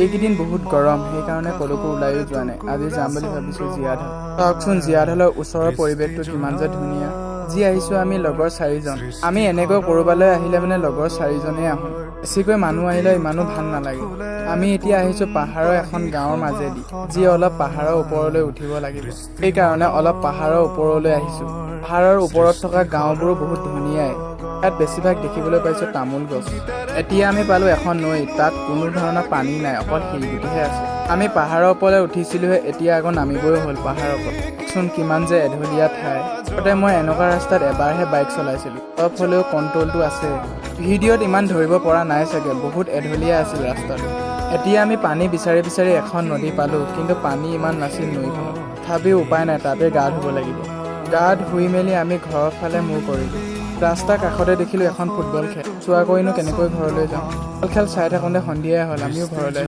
এইকেইদিন বহুত গৰম, সেইকাৰণে কলৈকো ওলাইও যোৱা নাই। আজি যাম বুলি ভাবিছোঁ জীয়াঢল। চাওকচোন জীয়াঢলৰ ওচৰৰ পৰিৱেশটো কিমান যে ধুনীয়া। যি আহিছোঁ আমি লগৰ 4জন। আমি এনেকৈ ক'ৰবালৈ আহিলে মানে লগৰ 4জনেই আহোঁ। বেছিকৈ মানুহ আহিলে ইমানো ভাল নালাগে। আমি এতিয়া আহিছোঁ পাহাৰৰ এখন গাঁৱৰ মাজেদি, যি অলপ পাহাৰৰ ওপৰলৈ উঠিব লাগিব। সেইকাৰণে অলপ পাহাৰৰ ওপৰলৈ আহিছোঁ। পাহাৰৰ ওপৰত থকা গাঁওবোৰো বহুত ধুনীয়াই। ইয়াত বেছিভাগ দেখিবলৈ পাইছোঁ তামোল গছ। এতিয়া আমি পালোঁ এখন নৈ, তাত কোনো ধৰণৰ পানী নাই, অকল শিলগুটিহে আছে। আমি পাহাৰৰ ওপৰলৈ উঠিছিলোঁহে, এতিয়া আকৌ নামিবই হ'ল পাহাৰৰ ওপৰত। চোন কিমান যে এঢলীয়া ঠাই। আগতে মই এনেকুৱা ৰাস্তাত এবাৰহে বাইক চলাইছিলোঁ, অলপ হ'লেও কণ্ট্ৰলটো আছে। ভিডিঅ'ত ইমান ধৰিব পৰা নাই চাগে, বহুত এঢলীয়া আছিল ৰাস্তাটো। এতিয়া আমি পানী বিচাৰি বিচাৰি এখন নদী পালোঁ, কিন্তু পানী ইমান নাছিল নৈখনত। তথাপিও উপায় নাই, তাতে গা ধুব লাগিব। গা ধুই মেলি আমি ঘৰৰ ফালে মূৰ কৰিলোঁ। ৰাস্তাৰ কাষতে দেখিলোঁ এখন ফুটবল খেল। চোৱাকৈনো কেনেকৈ ঘৰলৈ যাওঁ। ফুটবল খেল চাই থাকোঁতে সন্ধিয়াই হ'ল, আমিও ঘৰলৈ